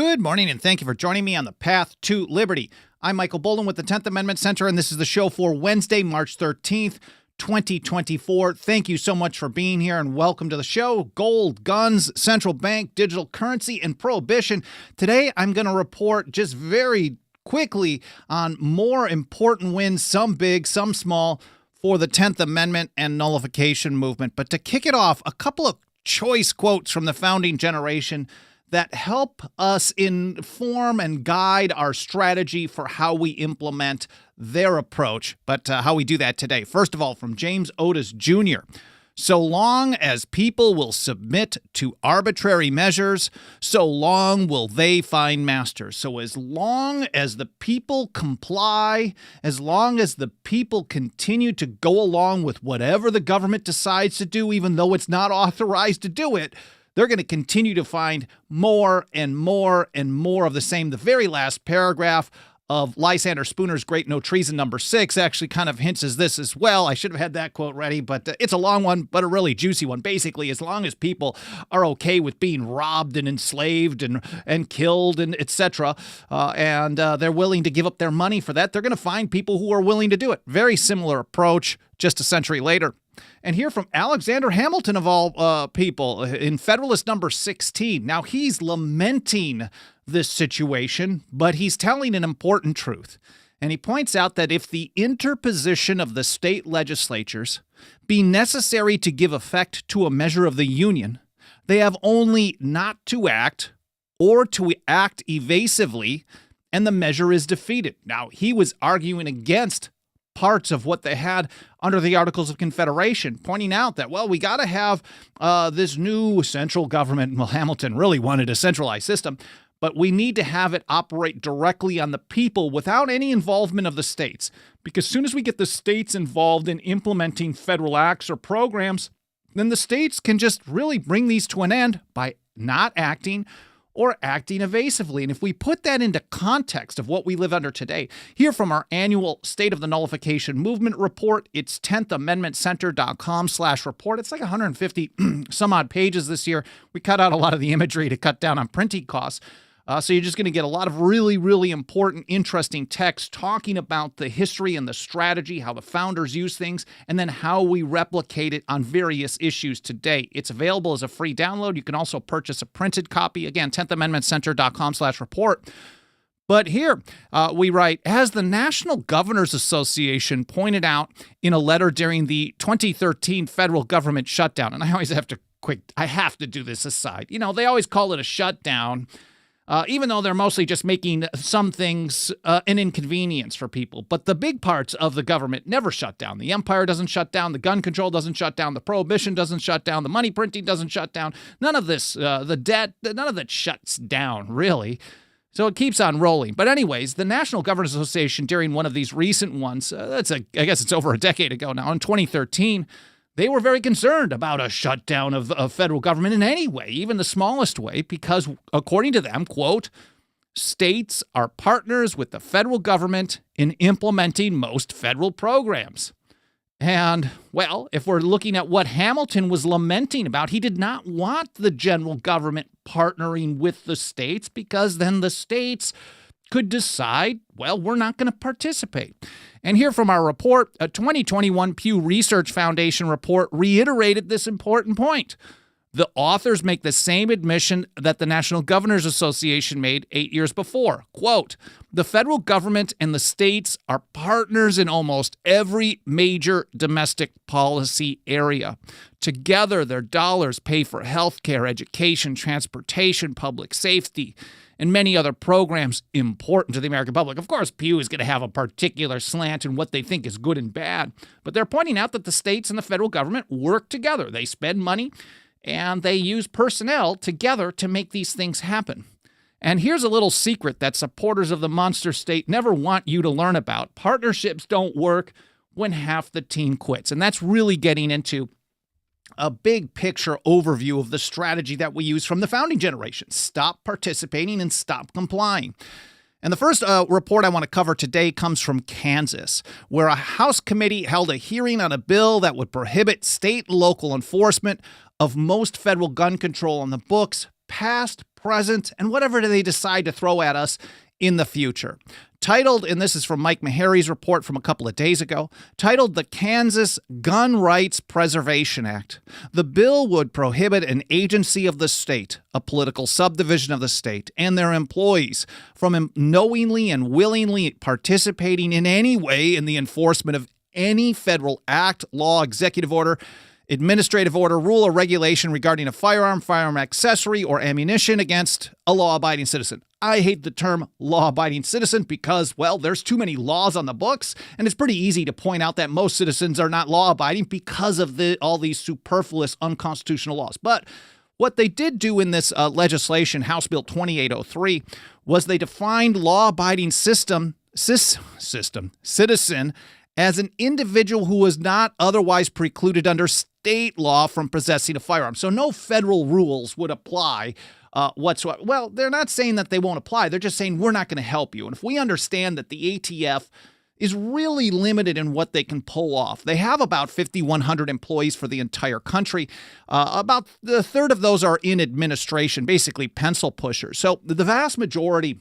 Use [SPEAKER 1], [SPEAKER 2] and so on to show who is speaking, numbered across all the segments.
[SPEAKER 1] Good morning, and thank you for joining me on the Path to Liberty. I'm Michael Bolden with the 10th Amendment Center, and this is the show for Wednesday, March 13th, 2024. Thank you so much for being here, and welcome to the show. Gold, guns, central bank, digital currency, and prohibition. Today, I'm going to report just very quickly on more important wins, some big, some small, for the 10th Amendment and nullification movement. But to kick it off, a couple of choice quotes from the founding generation that help us inform and guide our strategy for how we implement their approach, but how we do that today. First of all, from James Otis Jr., so long as people will submit to arbitrary measures, so long will they find masters. So as long as the people comply, as long as the people continue to go along with whatever the government decides to do, even though it's not authorized to do it, they're going to continue to find more and more and more of the same. The very last paragraph of Lysander Spooner's Great No Treason number 6 actually kind of hints as this as well. I should have had that quote ready, but it's a long one, but a really juicy one. Basically, as long as people are okay with being robbed and enslaved and killed and etc., and they're willing to give up their money for that, they're going to find people who are willing to do it. Very similar approach just a century later. And here from Alexander Hamilton, of all people, in Federalist number 16. Now, he's lamenting this situation, but he's telling an important truth. And he points out that if the interposition of the state legislatures be necessary to give effect to a measure of the Union, they have only not to act or to act evasively, and the measure is defeated. Now, he was arguing against parts of what they had under the Articles of Confederation, pointing out that, well, we got to have this new central government. Well, Hamilton really wanted a centralized system, but we need to have it operate directly on the people without any involvement of the states. Because as soon as we get the states involved in implementing federal acts or programs, then the states can just really bring these to an end by not acting or acting evasively. And if we put that into context of what we live under today, here from our annual State of the Nullification Movement report, it's 10thamendmentcenter.com/report. It's like 150 some odd pages this year. We cut out a lot of the imagery to cut down on printing costs. So you're just going to get a lot of really, really important, interesting text talking about the history and the strategy, how the founders use things, and then how we replicate it on various issues today. It's available as a free download. You can also purchase a printed copy. Again, 10thamendmentcenter.com/report. But here we write, as the National Governors Association pointed out in a letter during the 2013 federal government shutdown, and I always have to do this aside. You know, they always call it a shutdown, even though they're mostly just making some things an inconvenience for people. But the big parts of the government never shut down. The empire doesn't shut down. The gun control doesn't shut down. The prohibition doesn't shut down. The money printing doesn't shut down. None of this, the debt, none of that shuts down, really. So it keeps on rolling. But anyways, the National Governors Association, during one of these recent ones, I guess it's over a decade ago now, in 2013, they were very concerned about a shutdown of federal government in any way, even the smallest way, because according to them, quote, states are partners with the federal government in implementing most federal programs. And, well, if we're looking at what Hamilton was lamenting about, he did not want the general government partnering with the states because then the states could decide, well, we're not going to participate. And here from our report, a 2021 Pew Research Foundation report reiterated this important point. The authors make the same admission that the National Governors Association made 8 years before. Quote, the federal government and the states are partners in almost every major domestic policy area. Together, their dollars pay for health care, education, transportation, public safety, and many other programs important to the American public. Of course, Pew is going to have a particular slant in what they think is good and bad, but they're pointing out that the states and the federal government work together. They spend money, and they use personnel together to make these things happen. And here's a little secret that supporters of the monster state never want you to learn about. Partnerships don't work when half the team quits. And that's really getting into a big picture overview of the strategy that we use from the founding generation. Stop participating and stop complying. And the first report I want to cover today comes from Kansas, where a House committee held a hearing on a bill that would prohibit state and local enforcement of most federal gun control on the books, passed present, and whatever they decide to throw at us in the future. Titled, and this is from Mike Meharry's report from a couple of days ago, titled the Kansas Gun Rights Preservation Act. The bill would prohibit an agency of the state, a political subdivision of the state, and their employees from knowingly and willingly participating in any way in the enforcement of any federal act, law, executive order, administrative order, rule, or regulation regarding a firearm, firearm accessory, or ammunition against a law-abiding citizen. I hate the term law-abiding citizen because, well, there's too many laws on the books, and it's pretty easy to point out that most citizens are not law-abiding because of all these superfluous unconstitutional laws. But what they did do in this legislation, House Bill 2803, was they defined law-abiding citizen as an individual who was not otherwise precluded under state law from possessing a firearm. So no federal rules would apply whatsoever. Well, they're not saying that they won't apply. They're just saying we're not going to help you. And if we understand that the ATF is really limited in what they can pull off, they have about 5,100 employees for the entire country. About a third of those are in administration, basically pencil pushers. So the vast majority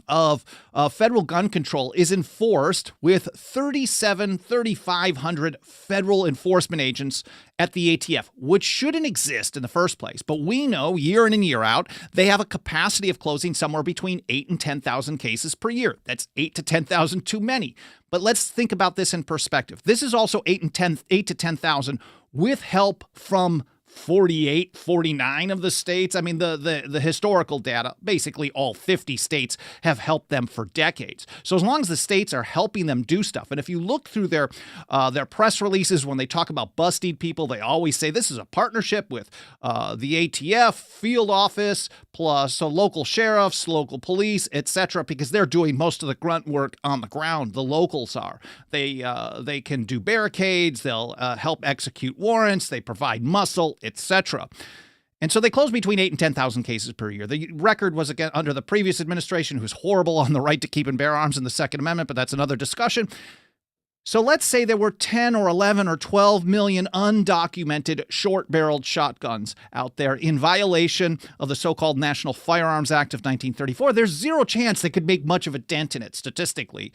[SPEAKER 1] of federal gun control is enforced with 3,500 federal enforcement agents at the ATF, which shouldn't exist in the first place. But we know year in and year out, they have a capacity of closing somewhere between 8,000 and 10,000 cases per year. That's 8,000 to 10,000 too many. But let's think about this in perspective. This is also 8,000 to 10,000 with help from 48, 49 of the states. I mean, the historical data, basically all 50 states have helped them for decades. So as long as the states are helping them do stuff, and if you look through their press releases when they talk about busting people, they always say this is a partnership with the ATF, field office, plus local sheriffs, local police, etc., because they're doing most of the grunt work on the ground. The locals are. They can do barricades. They'll help execute warrants. They provide muscle, etc. And so they close between 8,000 and 10,000 cases per year. The record was again under the previous administration, who's horrible on the right to keep and bear arms in the Second Amendment, but that's another discussion. So let's say there were 10 or 11 or 12 million undocumented short-barreled shotguns out there in violation of the so-called National Firearms Act of 1934. There's zero chance they could make much of a dent in it statistically,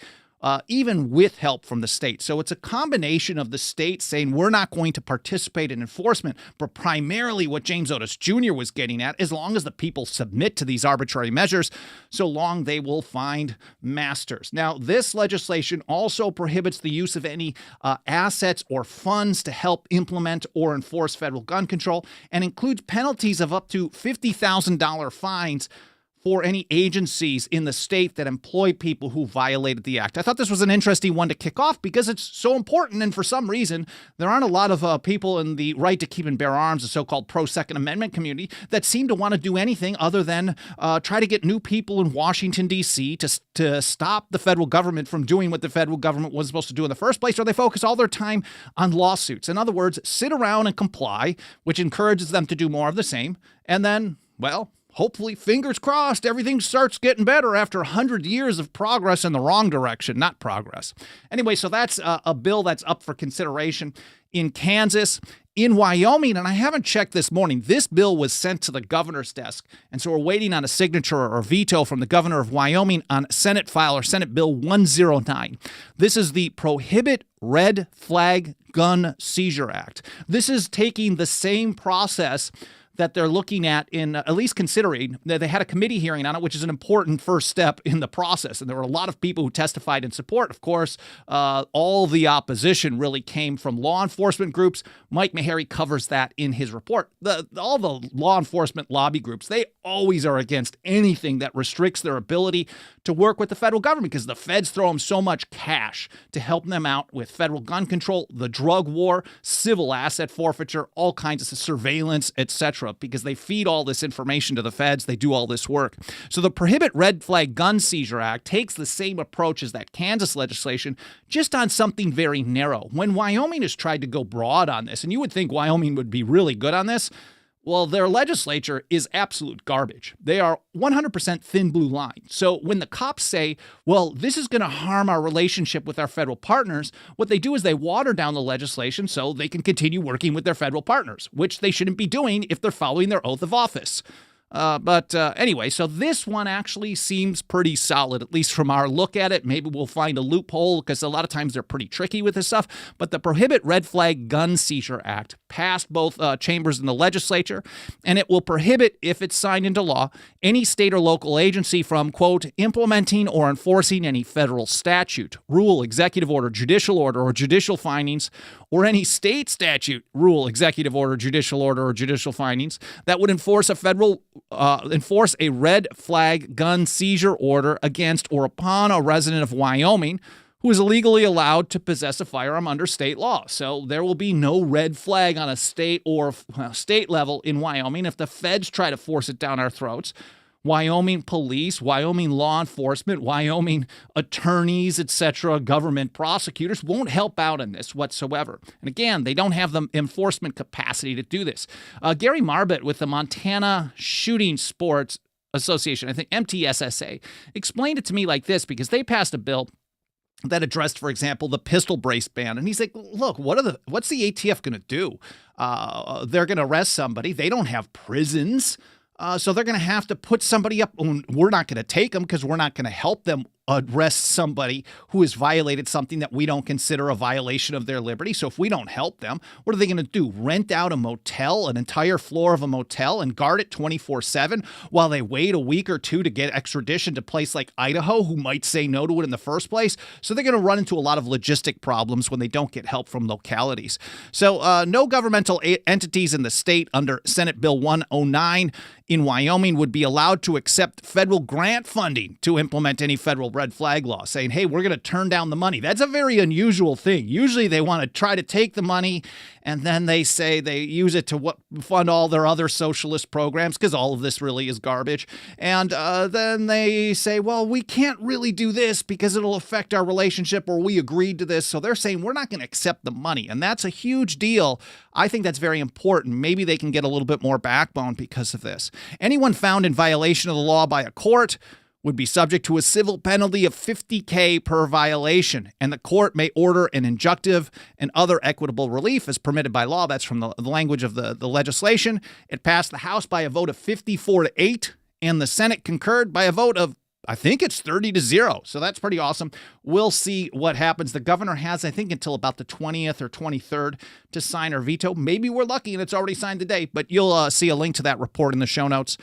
[SPEAKER 1] even with help from the state. So it's a combination of the state saying we're not going to participate in enforcement, but primarily what James Otis Jr. was getting at, as long as the people submit to these arbitrary measures, so long they will find masters. Now, this legislation also prohibits the use of any assets or funds to help implement or enforce federal gun control, and includes penalties of up to $50,000 fines for any agencies in the state that employ people who violated the act. I thought this was an interesting one to kick off because it's so important, and for some reason, there aren't a lot of people in the right to keep and bear arms, the so-called pro-Second Amendment community, that seem to want to do anything other than try to get new people in Washington, D.C. to stop the federal government from doing what the federal government was supposed to do in the first place, or they focus all their time on lawsuits. In other words, sit around and comply, which encourages them to do more of the same, and then, well, hopefully, fingers crossed, everything starts getting better after 100 years of progress in the wrong direction, not progress. Anyway, so that's a bill that's up for consideration in Kansas. In Wyoming, and I haven't checked this morning, this bill was sent to the governor's desk, and so we're waiting on a signature or veto from the governor of Wyoming on Senate file or Senate Bill 109. This is the Prohibit Red Flag Gun Seizure Act. This is taking the same process that they're looking at least considering that they had a committee hearing on it, which is an important first step in the process. And there were a lot of people who testified in support. Of course, all the opposition really came from law enforcement groups. Mike Meharry covers that in his report. All the law enforcement lobby groups, they always are against anything that restricts their ability to work with the federal government because the feds throw them so much cash to help them out with federal gun control, the drug war, civil asset forfeiture, all kinds of surveillance, etc., because they feed all this information to the feds. They do all this work. So the Prohibit Red Flag Gun Seizure Act takes the same approach as that Kansas legislation, just on something very narrow. When Wyoming has tried to go broad on this, and you would think Wyoming would be really good on this, well, their legislature is absolute garbage. They are 100% thin blue line. So when the cops say, well, this is going to harm our relationship with our federal partners, what they do is they water down the legislation so they can continue working with their federal partners, which they shouldn't be doing if they're following their oath of office. Anyway, so this one actually seems pretty solid, at least from our look at it. Maybe we'll find a loophole because a lot of times they're pretty tricky with this stuff. But the Prohibit Red Flag Gun Seizure Act passed both chambers in the legislature, and it will prohibit, if it's signed into law, any state or local agency from, quote, implementing or enforcing any federal statute, rule, executive order, judicial order, or judicial findings, or any state statute, rule, executive order, judicial order, or judicial findings that would enforce a red flag gun seizure order against or upon a resident of Wyoming who is illegally allowed to possess a firearm under state law. So there will be no red flag on a state level in Wyoming if the feds try to force it down our throats. Wyoming police, Wyoming law enforcement, Wyoming attorneys, etc., government prosecutors won't help out in this whatsoever. And again, they don't have the enforcement capacity to do this. Gary Marbett with the Montana Shooting Sports Association, I think MTSSA, explained it to me like this because they passed a bill that addressed, for example, the pistol brace ban. And he's like, look, what's the ATF going to do? They're going to arrest somebody. They don't have prisons. So they're going to have to put somebody up. We're not going to take them because we're not going to help them arrest somebody who has violated something that we don't consider a violation of their liberty. So if we don't help them, what are they going to do? Rent out a motel, an entire floor of a motel, and guard it 24/7 while they wait a week or two to get extradition to a place like Idaho, who might say no to it in the first place? So they're going to run into a lot of logistic problems when they don't get help from localities. So no governmental entities in the state under Senate Bill 109 in Wyoming would be allowed to accept federal grant funding to implement any federal red flag law, saying, hey, we're going to turn down the money. That's a very unusual thing. Usually they want to try to take the money and then they say they use it to fund all their other socialist programs, because all of this really is garbage. And then they say, well, we can't really do this because it'll affect our relationship, or we agreed to this. So they're saying we're not going to accept the money. And that's a huge deal. I think that's very important. Maybe they can get a little bit more backbone because of this. Anyone found in violation of the law by a court would be subject to a civil penalty of $50,000 per violation, and the court may order an injunctive and other equitable relief as permitted by law. That's from the language of the legislation. It passed the House by a vote of 54-8, and the Senate concurred by a vote of, I think it's 30-0. So that's pretty awesome. We'll see what happens. The governor has, I think, until about the 20th or 23rd to sign or veto. Maybe we're lucky and it's already signed today, but you'll see a link to that report in the show notes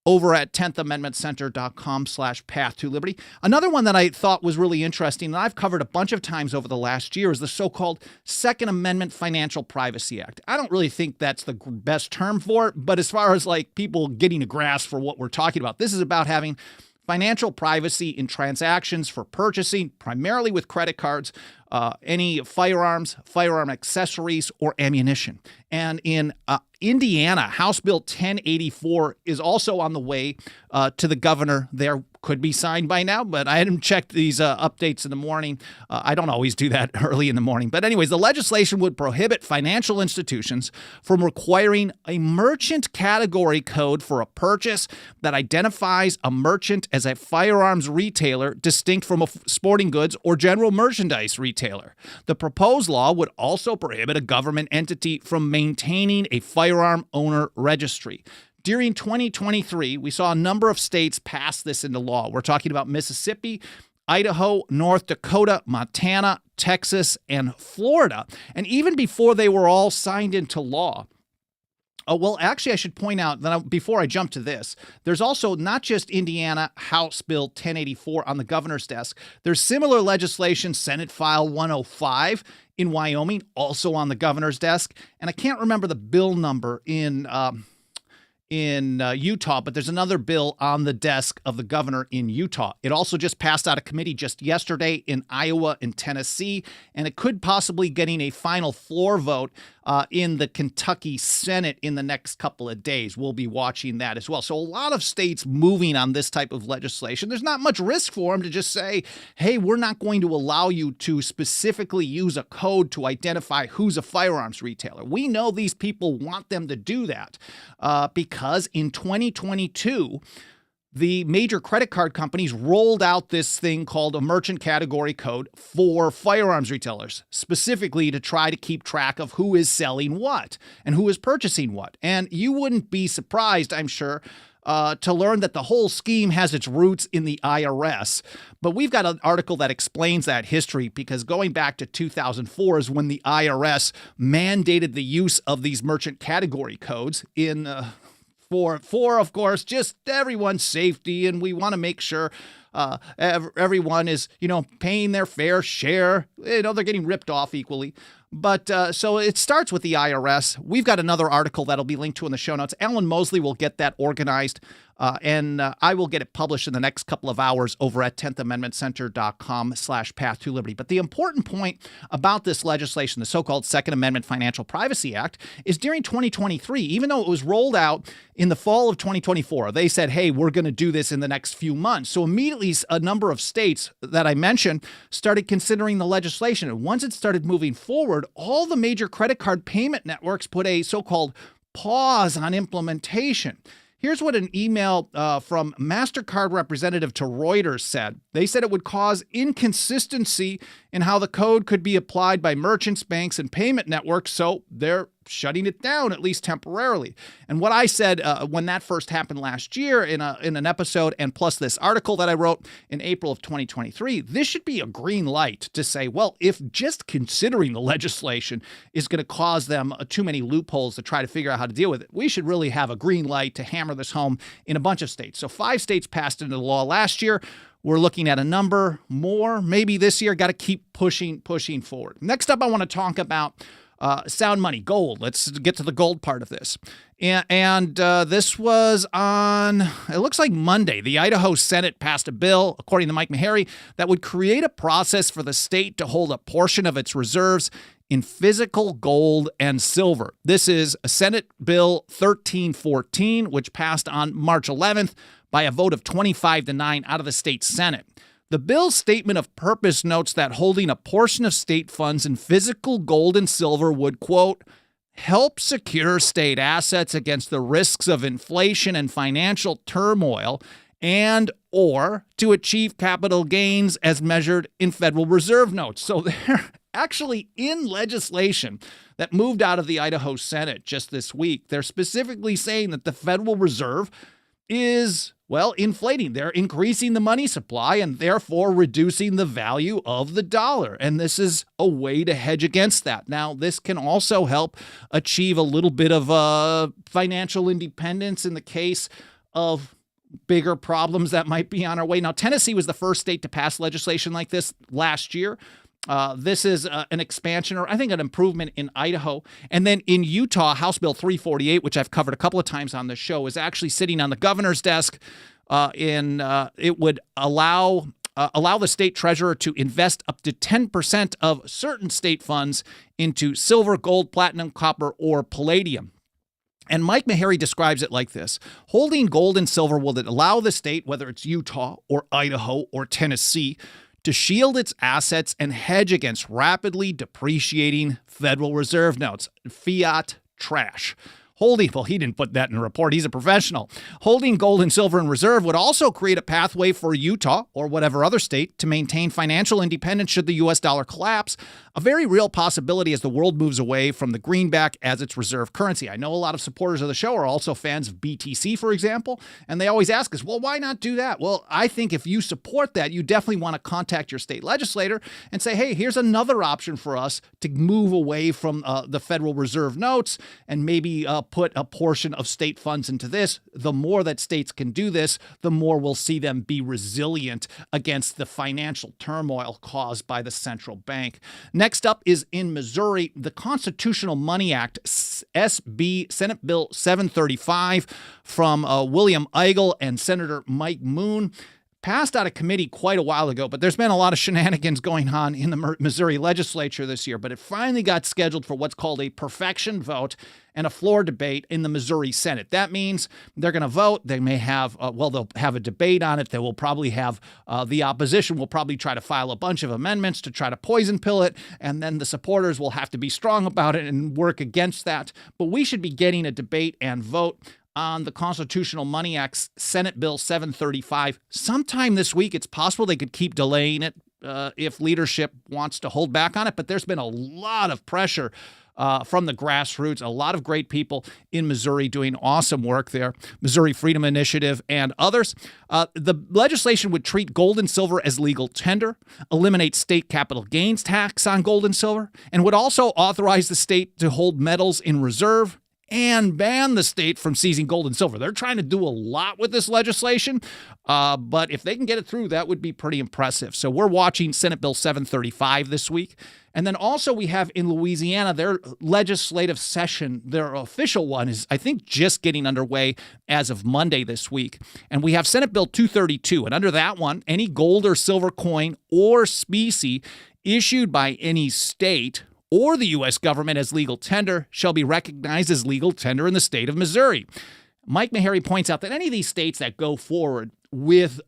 [SPEAKER 1] over at 10thamendmentcenter.com/path to liberty. Another one that I thought was really interesting, and I've covered a bunch of times over the last year, is the so-called Second Amendment Financial Privacy Act. I don't really think that's the best term for it, but as far as like people getting a grasp for what we're talking about, this is about having financial privacy in transactions for purchasing, primarily with credit cards, any firearms, firearm accessories, or ammunition. And in Indiana, House Bill 1084 is also on the way to the governor. There could be signed by now, but I hadn't checked these updates in the morning. I don't always do that early in the morning. But anyways, the legislation would prohibit financial institutions from requiring a merchant category code for a purchase that identifies a merchant as a firearms retailer distinct from a sporting goods or general merchandise retailer. The proposed law would also prohibit a government entity from maintaining a firearm owner registry. During 2023, we saw a number of states pass this into law. We're talking about Mississippi, Idaho, North Dakota, Montana, Texas, and Florida. And even before they were all signed into law, well, actually, I should point out that before I jump to this, there's also not just Indiana House Bill 1084 on the governor's desk. There's similar legislation, Senate File 105 in Wyoming, also on the governor's desk. And I can't remember the bill number in Utah, but there's another bill on the desk of the governor in Utah. It also just passed out of committee just yesterday in Iowa and Tennessee, and it could possibly getting a final floor vote in the Kentucky Senate in the next couple of days. We'll be watching that as well. So a lot of states moving on this type of legislation. There's not much risk for them to just say, hey, we're not going to allow you to specifically use a code to identify who's a firearms retailer. We know these people want them to do that because in 2022, the major credit card companies rolled out this thing called a merchant category code for firearms retailers, specifically to try to keep track of who is selling what and who is purchasing what. And you wouldn't be surprised, I'm sure, to learn that the whole scheme has its roots in the IRS. But we've got an article that explains that history, because going back to 2004 is when the IRS mandated the use of these merchant category codes for, of course, just everyone's safety. And we want to make sure everyone is, paying their fair share. They're getting ripped off equally. But so it starts with the IRS. We've got another article that'll be linked to in the show notes. Alan Mosley will get that organized, and I will get it published in the next couple of hours over at 10thamendmentcenter.com/path-to-liberty. But the important point about this legislation, the so-called Second Amendment Financial Privacy Act, is during 2023, even though it was rolled out in the fall of 2024, they said, hey, we're going to do this in the next few months. So immediately a number of states that I mentioned started considering the legislation. And once it started moving forward, all the major credit card payment networks put a so-called pause on implementation. Here's what an email from MasterCard representative to Reuters said. They said it would cause inconsistency in how the code could be applied by merchants, banks, and payment networks, so they're shutting it down, at least temporarily. And what I said when that first happened last year in an episode, and plus this article that I wrote in April of 2023, this should be a green light to say, well, if just considering the legislation is going to cause them too many loopholes to try to figure out how to deal with it, we should really have a green light to hammer this home in a bunch of states. So 5 states passed into law last year. We're looking at a number more, maybe this year. Got to keep pushing forward. Next up, I want to talk about sound money, gold. Let's get to the gold part of this. And this was on, it looks like Monday. The Idaho Senate passed a bill, according to Mike Meharry, that would create a process for the state to hold a portion of its reserves in physical gold and silver. This is Senate Bill 1314, which passed on March 11th by a vote of 25-9 out of the state Senate. The bill's statement of purpose notes that holding a portion of state funds in physical gold and silver would, quote, help secure state assets against the risks of inflation and financial turmoil, and or to achieve capital gains as measured in Federal Reserve notes. So they're actually in legislation that moved out of the Idaho Senate just this week. They're specifically saying that the Federal Reserve is, well, inflating. They're increasing the money supply and therefore reducing the value of the dollar. And this is a way to hedge against that. Now, this can also help achieve a little bit of financial independence in the case of bigger problems that might be on our way. Now, Tennessee was the first state to pass legislation like this last year. This is an expansion, or I think an improvement in Idaho. And then in Utah, House Bill 348, which I've covered a couple of times on the show, is actually sitting on the governor's desk. It would allow the state treasurer to invest up to 10% of certain state funds into silver, gold, platinum, copper, or palladium. And Mike Meharry describes it like this. Holding gold and silver will allow the state, whether it's Utah or Idaho or Tennessee, to shield its assets and hedge against rapidly depreciating Federal Reserve notes. Fiat trash. Holding, well, he didn't put that in the report. He's a professional. Holding gold and silver in reserve would also create a pathway for Utah or whatever other state to maintain financial independence should the U.S. dollar collapse, a very real possibility as the world moves away from the greenback as its reserve currency. I know a lot of supporters of the show are also fans of BTC, for example, and they always ask us, well, why not do that? Well, I think if you support that, you definitely want to contact your state legislator and say, hey, here's another option for us to move away from the Federal Reserve notes and maybe put a portion of state funds into this. The more that states can do this, the more we'll see them be resilient against the financial turmoil caused by the central bank. Next up is in Missouri, the Constitutional Money Act, SB, Senate Bill 735 from William Eigel and Senator Mike Moon. Passed out of committee quite a while ago, but there's been a lot of shenanigans going on in the Missouri legislature this year, but it finally got scheduled for what's called a perfection vote and a floor debate in the Missouri Senate. That means they're going to vote. They may have, they'll have a debate on it. They will probably have, the opposition will probably try to file a bunch of amendments to try to poison pill it, and then the supporters will have to be strong about it and work against that. But we should be getting a debate and vote on the Constitutional Money Act, Senate Bill 735 sometime this week. It's possible they could keep delaying it if leadership wants to hold back on it. But there's been a lot of pressure from the grassroots, a lot of great people in Missouri doing awesome work there, Missouri Freedom Initiative and others. The legislation would treat gold and silver as legal tender, eliminate state capital gains tax on gold and silver, and would also authorize the state to hold metals in reserve and ban the state from seizing gold and silver. They're trying to do a lot with this legislation, but if they can get it through, that would be pretty impressive. So we're watching Senate Bill 735 this week. And then also we have in Louisiana, their legislative session, their official one is, I think, just getting underway as of Monday this week. And we have Senate Bill 232. And under that one, any gold or silver coin or specie issued by any state or the U.S. government as legal tender shall be recognized as legal tender in the state of Missouri. Mike Meharry points out that any of these states that go forward with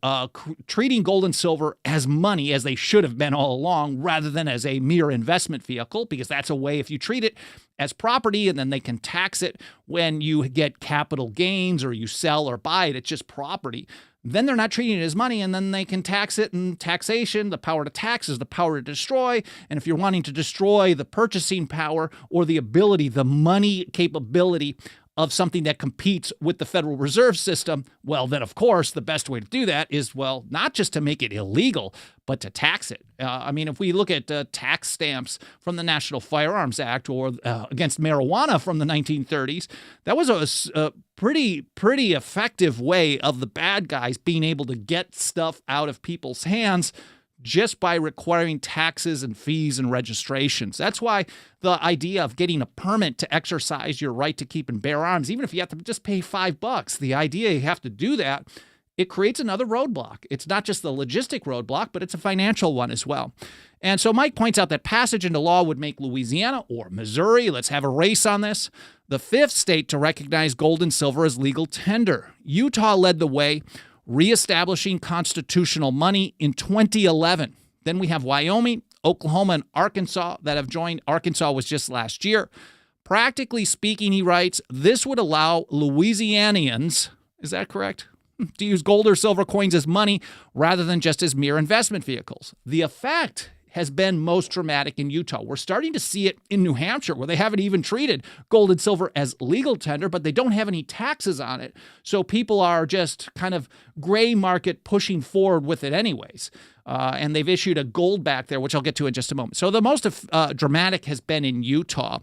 [SPEAKER 1] treating gold and silver as money, as they should have been all along, rather than as a mere investment vehicle, because that's a way, if you treat it as property and then they can tax it when you get capital gains or you sell or buy it, it's just property. Then they're not treating it as money, and then they can tax it. And taxation, the power to tax is the power to destroy. And if you're wanting to destroy the purchasing power or the ability, the money capability of something that competes with the Federal Reserve System, well, then, of course, the best way to do that is, well, not just to make it illegal, but to tax it. I mean, if we look at tax stamps from the National Firearms Act or against marijuana from the 1930s, that was a pretty effective way of the bad guys being able to get stuff out of people's hands just by requiring taxes and fees and registrations. That's why the idea of getting a permit to exercise your right to keep and bear arms, even if you have to just pay $5, the idea you have to do that, it creates another roadblock. It's not just the logistic roadblock, but it's a financial one as well. And so Mike points out that passage into law would make Louisiana or Missouri, let's have a race on this, the fifth state to recognize gold and silver as legal tender. Utah led the way, reestablishing constitutional money in 2011. Then we have Wyoming, Oklahoma, and Arkansas that have joined. Arkansas was just last year. Practically speaking, he writes, this would allow Louisianians, is that correct, to use gold or silver coins as money rather than just as mere investment vehicles. The effect has been most dramatic in Utah. We're starting to see it in New Hampshire, where they haven't even treated gold and silver as legal tender, but they don't have any taxes on it. So people are just kind of gray market pushing forward with it anyways. And they've issued a Goldback there, which I'll get to in just a moment. So the most dramatic has been in Utah.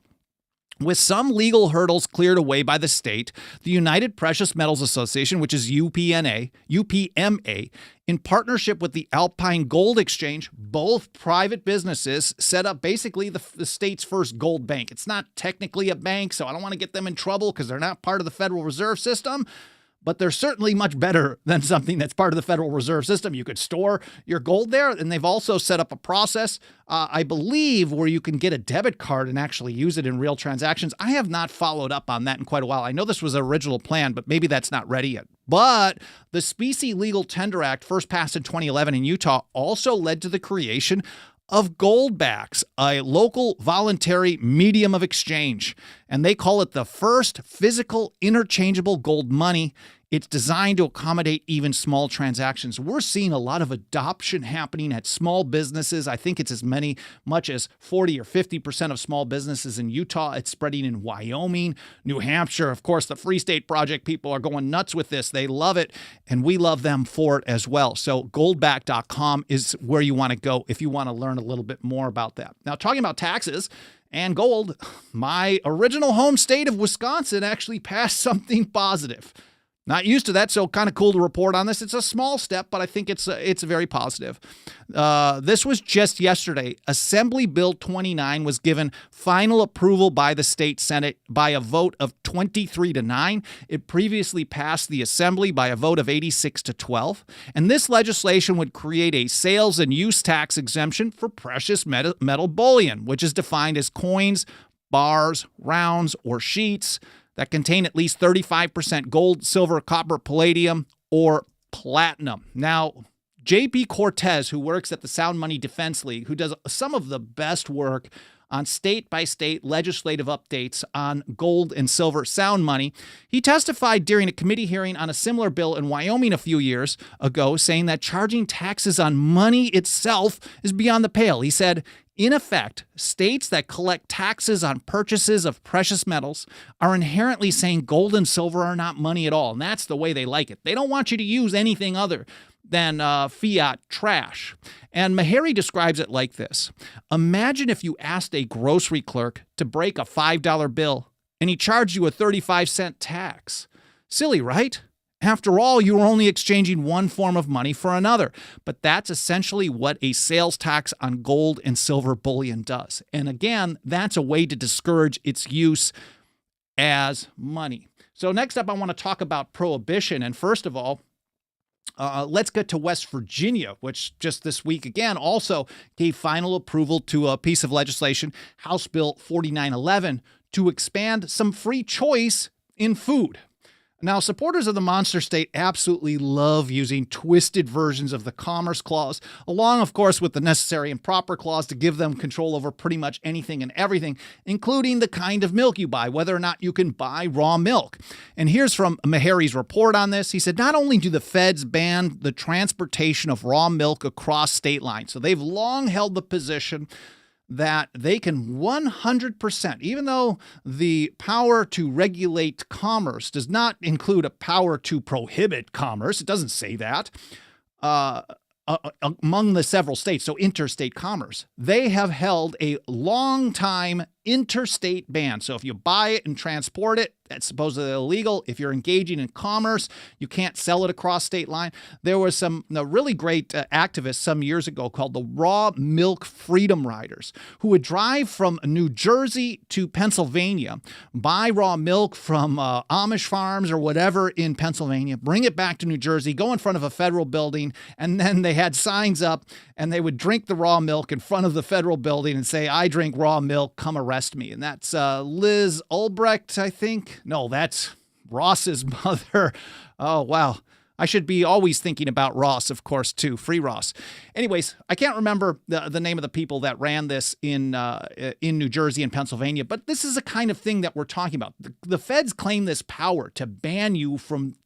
[SPEAKER 1] With some legal hurdles cleared away by the state, the United Precious Metals Association, which is UPMA, in partnership with the Alpine Gold Exchange, both private businesses, set up basically the state's first gold bank. It's not technically a bank, so I don't want to get them in trouble because they're not part of the Federal Reserve System. But they're certainly much better than something that's part of the Federal Reserve System. You could store your gold there, and they've also set up a process, I believe, where you can get a debit card and actually use it in real transactions. I have not followed up on that in quite a while. I know this was an original plan, but maybe that's not ready yet. But the Specie Legal Tender Act, first passed in 2011 in Utah, also led to the creation of Goldbacks, a local voluntary medium of exchange. And they call it the first physical interchangeable gold money. It's designed to accommodate even small transactions. We're seeing a lot of adoption happening at small businesses. I think it's as much as 40 or 50% of small businesses in Utah. It's spreading in Wyoming, New Hampshire. Of course, the Free State Project people are going nuts with this. They love it, and we love them for it as well. So goldback.com is where you want to go if you want to learn a little bit more about that. Now, talking about taxes and gold, my original home state of Wisconsin actually passed something positive. Not used to that, so kind of cool to report on this. It's a small step, but I think it's very positive. This was just yesterday. Assembly Bill 29 was given final approval by the state Senate by a vote of 23-9. It previously passed the Assembly by a vote of 86-12. And this legislation would create a sales and use tax exemption for precious metal bullion, which is defined as coins, bars, rounds, or sheets that contain at least 35% gold, silver, copper, palladium, or platinum. Now, J.P. Cortez, who works at the Sound Money Defense League, who does some of the best work on state-by-state legislative updates on gold and silver sound money. He testified during a committee hearing on a similar bill in Wyoming a few years ago, saying that charging taxes on money itself is beyond the pale. He said, in effect, states that collect taxes on purchases of precious metals are inherently saying gold and silver are not money at all, and that's the way they like it. They don't want you to use anything other than fiat trash. And Meharry describes it like this. Imagine if you asked a grocery clerk to break a $5 bill and he charged you a 35-cent tax. Silly, right? After all, you were only exchanging one form of money for another. But that's essentially what a sales tax on gold and silver bullion does. And again, that's a way to discourage its use as money. So next up, I want to talk about prohibition. And first of all, let's get to West Virginia, which just this week, again, also gave final approval to a piece of legislation, House Bill 4911, to expand some free choice in food. Now, supporters of the monster state absolutely love using twisted versions of the Commerce Clause, along, of course, with the Necessary and Proper Clause to give them control over pretty much anything and everything, including the kind of milk you buy, whether or not you can buy raw milk. And here's from Meharry's report on this. He said, not only do the feds ban the transportation of raw milk across state lines, so they've long held the position that they can 100%, even though the power to regulate commerce does not include a power to prohibit commerce, it doesn't say that, among the several states, so interstate commerce, they have held a long time interstate ban. So if you buy it and transport it, that's supposedly illegal. If you're engaging in commerce, you can't sell it across state line. There was some really great activists some years ago called the Raw Milk Freedom Riders, who would drive from New Jersey to Pennsylvania, buy raw milk from Amish farms or whatever in Pennsylvania, bring it back to New Jersey, go in front of a federal building, and then they had signs up and they would drink the raw milk in front of the federal building and say, I drink raw milk, come arrest me. And that's Liz Ulbrecht, I think. No, that's Ross's mother. Oh, wow. I should be always thinking about Ross, of course, too. Free Ross. Anyways, I can't remember the name of the people that ran this in New Jersey and Pennsylvania, but this is the kind of thing that we're talking about. The feds claim this power to ban you from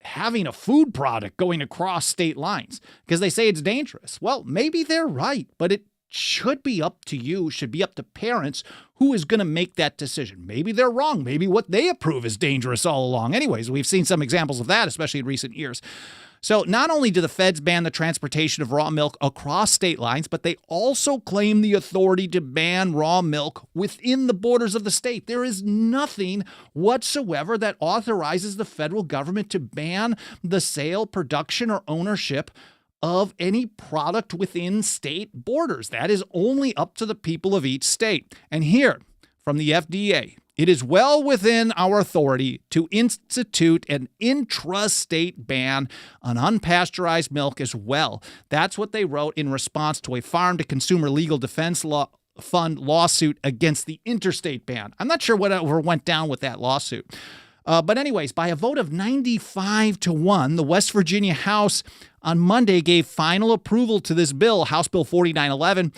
[SPEAKER 1] having a food product going across state lines because they say it's dangerous. Well, maybe they're right, but it should be up to you, should be up to parents who is going to make that decision. Maybe they're wrong. Maybe what they approve is dangerous all along. Anyways, we've seen some examples of that, especially in recent years. So not only do the feds ban the transportation of raw milk across state lines, but they also claim the authority to ban raw milk within the borders of the state. There is nothing whatsoever that authorizes the federal government to ban the sale, production, or ownership of any product within state borders. That is only up to the people of each state. And here, from the FDA, it is well within our authority to institute an intrastate ban on unpasteurized milk as well. That's what they wrote in response to a Farm to Consumer Legal Defense Fund lawsuit against the interstate ban. I'm not sure whatever went down with that lawsuit. But anyways, by a vote of 95-1, the West Virginia House on Monday gave final approval to this bill, House Bill 4911,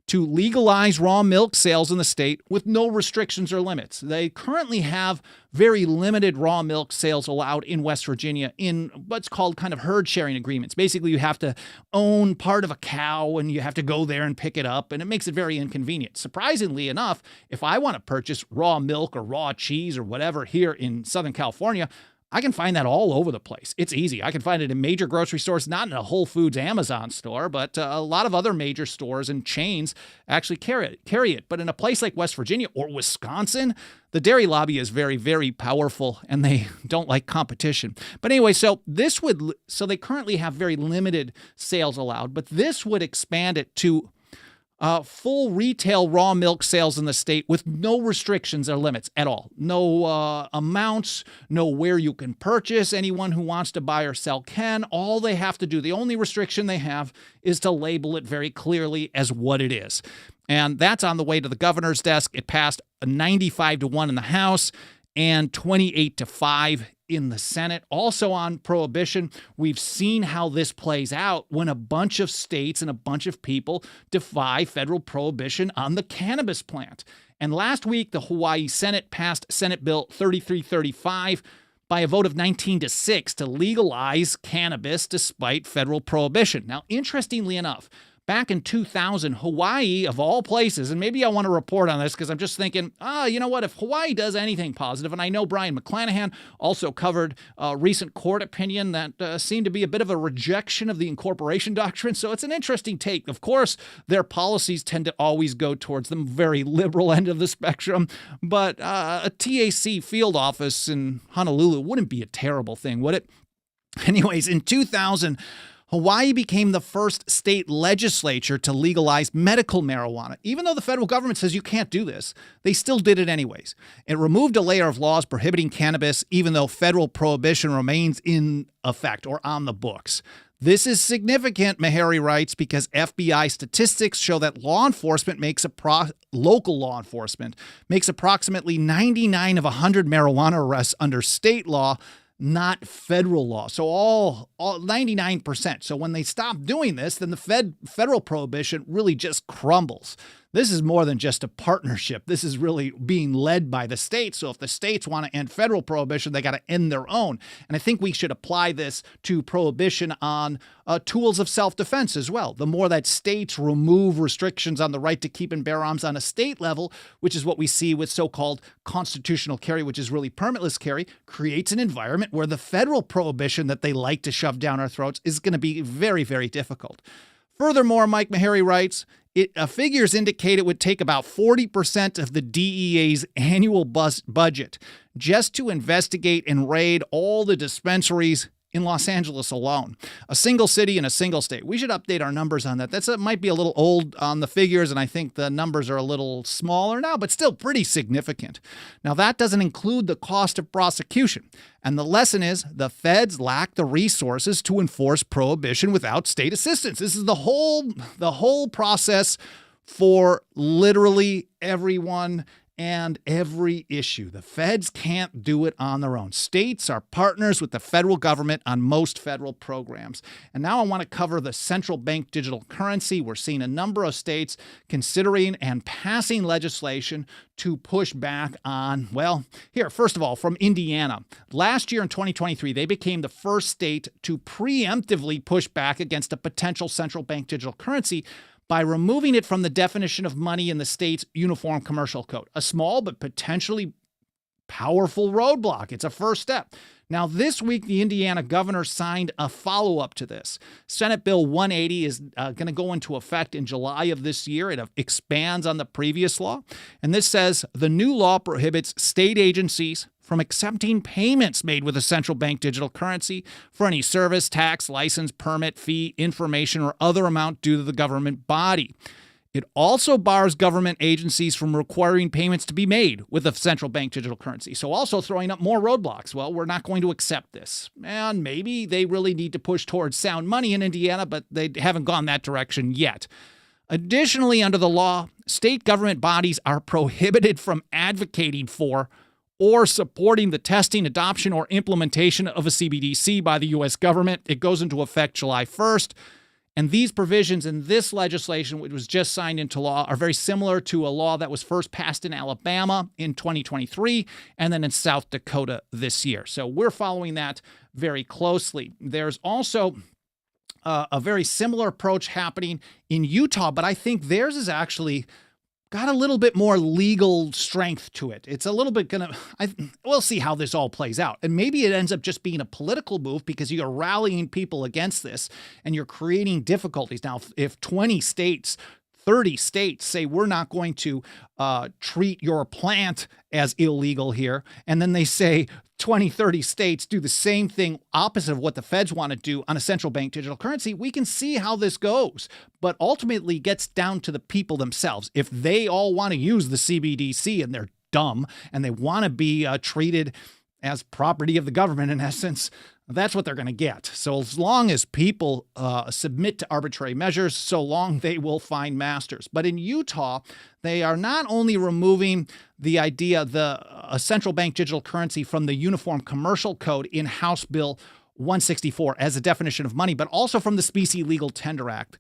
[SPEAKER 1] to legalize raw milk sales in the state with no restrictions or limits. They currently have very limited raw milk sales allowed in West Virginia in what's called kind of herd sharing agreements. Basically, you have to own part of a cow and you have to go there and pick it up, and it makes it very inconvenient. Surprisingly enough, if I want to purchase raw milk or raw cheese or whatever here in Southern California, I can find that all over the place. It's easy. I can find it in major grocery stores, not in a Whole Foods Amazon store, but a lot of other major stores and chains actually carry it. But in a place like West Virginia or Wisconsin, the dairy lobby is very, very powerful and they don't like competition. But anyway, so they currently have very limited sales allowed, but this would expand it to full retail raw milk sales in the state with no restrictions or limits at all. No amounts, no where you can purchase. Anyone who wants to buy or sell can. All they have to do, the only restriction they have is to label it very clearly as what it is. And that's on the way to the governor's desk. It passed 95-1 in the House and 28-5 in the Senate. Also on prohibition, we've seen how this plays out when a bunch of states and a bunch of people defy federal prohibition on the cannabis plant. And last week, the Hawaii Senate passed Senate Bill 3335 by a vote of 19-6 to legalize cannabis despite federal prohibition. Now, interestingly enough, back in 2000, Hawaii, of all places, and maybe I want to report on this because I'm just thinking, you know what, if Hawaii does anything positive, and I know Brian McClanahan also covered a recent court opinion that seemed to be a bit of a rejection of the incorporation doctrine, so it's an interesting take. Of course, their policies tend to always go towards the very liberal end of the spectrum, but a TAC field office in Honolulu wouldn't be a terrible thing, would it? Anyways, in 2000, Hawaii became the first state legislature to legalize medical marijuana. Even though the federal government says you can't do this, they still did it anyways. It removed a layer of laws prohibiting cannabis, even though federal prohibition remains in effect or on the books. This is significant, Meharry writes, because FBI statistics show that local law enforcement makes approximately 99 of 100 marijuana arrests under state law, not federal law. So all 99%. So when they stop doing this, then the federal prohibition really just crumbles. This is more than just a partnership. This is really being led by the states. So if the states want to end federal prohibition, they got to end their own. And I think we should apply this to prohibition on tools of self-defense as well. The more that states remove restrictions on the right to keep and bear arms on a state level, which is what we see with so-called constitutional carry, which is really permitless carry, creates an environment where the federal prohibition that they like to shove down our throats is going to be very, very difficult. Furthermore, Mike Meharry writes, figures indicate it would take about 40% of the DEA's annual budget just to investigate and raid all the dispensaries in Los Angeles alone. A single city in a single state. We should update our numbers on that. That might be a little old on the figures, and I think the numbers are a little smaller now, but still pretty significant. Now, that doesn't include the cost of prosecution. And the lesson is the feds lack the resources to enforce prohibition without state assistance. This is the whole process for literally everyone and every issue. The feds can't do it on their own. States are partners with the federal government on most federal programs. And now I want to cover the central bank digital currency. We're seeing a number of states considering and passing legislation to push back on, well, here, first of all, from Indiana. Last year in 2023, they became the first state to preemptively push back against a potential central bank digital currency by removing it from the definition of money in the state's Uniform Commercial Code. A small but potentially powerful roadblock. It's a first step. Now, this week, the Indiana governor signed a follow-up to this. Senate Bill 180 is going to go into effect in July of this year. It expands on the previous law. And this says the new law prohibits state agencies from accepting payments made with a central bank digital currency for any service, tax, license, permit, fee, information, or other amount due to the government body. It also bars government agencies from requiring payments to be made with a central bank digital currency. So also throwing up more roadblocks. Well, we're not going to accept this. And maybe they really need to push towards sound money in Indiana, but they haven't gone that direction yet. Additionally, under the law, state government bodies are prohibited from advocating for or supporting the testing, adoption, or implementation of a CBDC by the U.S. government. It goes into effect July 1st. And these provisions in this legislation, which was just signed into law, are very similar to a law that was first passed in Alabama in 2023 and then in South Dakota this year. So we're following that very closely. There's also a very similar approach happening in Utah, but I think theirs is actually got a little bit more legal strength to it. It's a little bit we'll see how this all plays out. And maybe it ends up just being a political move because you're rallying people against this and you're creating difficulties. Now, if 20 states, 30 states say we're not going to treat your plant as illegal here, and then they say 20, 30 states do the same thing opposite of what the feds want to do on a central bank digital currency, we can see how this goes. But ultimately it gets down to the people themselves. If they all want to use the CBDC and they're dumb and they want to be treated as property of the government, in essence, That's what they're going to get. So as long as people submit to arbitrary measures, so long they will find masters. But in Utah, they are not only removing the idea of a central bank digital currency from the Uniform Commercial Code in House Bill 164 as a definition of money, but also from the Specie Legal Tender Act.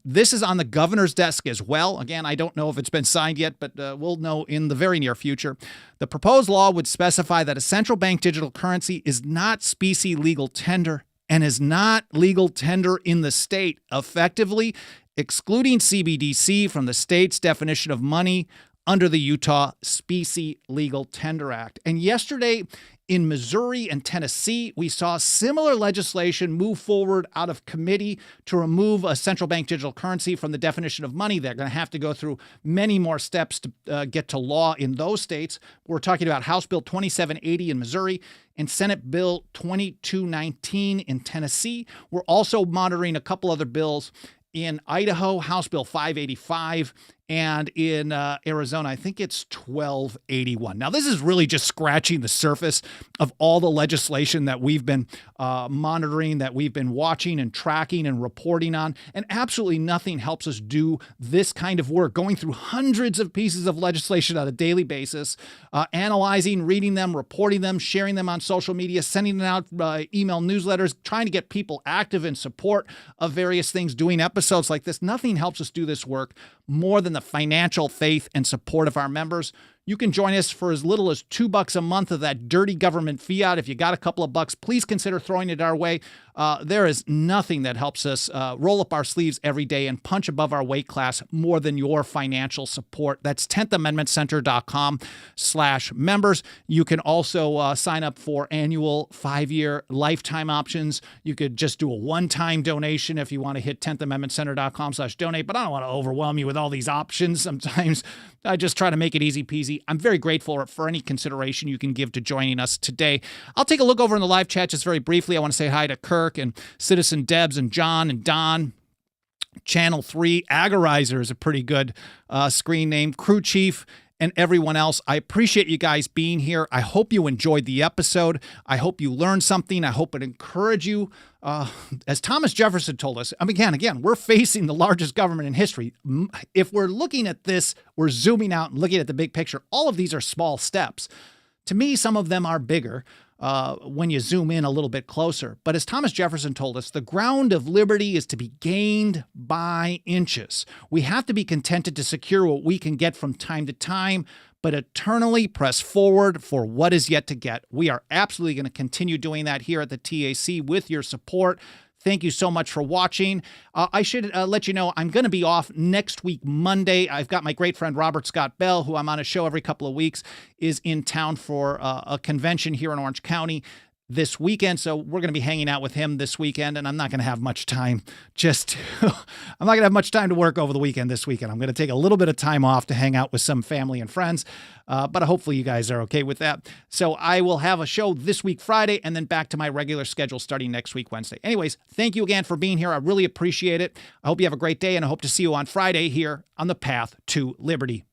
[SPEAKER 1] This is on the governor's desk as well. Again, I don't know if it's been signed yet, but we'll know in the very near future. The proposed law would specify that a central bank digital currency is not specie legal tender and is not legal tender in the state, effectively excluding CBDC from the state's definition of money under the Utah Specie Legal Tender Act. And yesterday, in Missouri and Tennessee, we saw similar legislation move forward out of committee to remove a central bank digital currency from the definition of money. They're going to have to go through many more steps to get to law in those states. We're talking about House Bill 2780 in Missouri and Senate Bill 2219 in Tennessee. We're also monitoring a couple other bills in Idaho, House Bill 585, and in Arizona, I think it's 1281. Now, this is really just scratching the surface of all the legislation that we've been monitoring, that we've been watching and tracking and reporting on, and absolutely nothing helps us do this kind of work, going through hundreds of pieces of legislation on a daily basis, analyzing, reading them, reporting them, sharing them on social media, sending them out email newsletters, trying to get people active in support of various things, doing episodes like this. Nothing helps us do this work more than the financial faith and support of our members. You can join us for as little as $2 a month of that dirty government fiat. If you got a couple of bucks, please consider throwing it our way. There is nothing that helps us roll up our sleeves every day and punch above our weight class more than your financial support. That's 10thamendmentcenter.com/members. You can also sign up for annual 5-year lifetime options. You could just do a one-time donation if you want to hit 10thamendmentcenter.com/donate, but I don't want to overwhelm you with all these options. Sometimes I just try to make it easy peasy. I'm very grateful for any consideration you can give to joining us today. I'll take a look over in the live chat just very briefly. I want to say hi to Kirk and Citizen Debs and John and Don. Channel 3, Agorizer is a pretty good screen name. Crew Chief and everyone else. I appreciate you guys being here. I hope you enjoyed the episode. I hope you learned something. I hope it encouraged you. As Thomas Jefferson told us, again, we're facing the largest government in history. If we're looking at this, we're zooming out and looking at the big picture. All of these are small steps. To me, some of them are bigger when you zoom in a little bit closer. But as Thomas Jefferson told us, the ground of liberty is to be gained by inches. We have to be contented to secure what we can get from time to time, but eternally press forward for what is yet to get. We are absolutely going to continue doing that here at the TAC with your support. Thank you so much for watching. I should let you know I'm going to be off next week, Monday. I've got my great friend Robert Scott Bell, who I'm on a show every couple of weeks, is in town for a convention here in Orange County this weekend. So we're going to be hanging out with him this weekend, and I'm not going to have much time I'm not going to have much time to work over the weekend this weekend. I'm going to take a little bit of time off to hang out with some family and friends, but hopefully you guys are okay with that. So I will have a show this week, Friday, and then back to my regular schedule starting next week, Wednesday. Anyways, thank you again for being here. I really appreciate it. I hope you have a great day, and I hope to see you on Friday here on the path to liberty.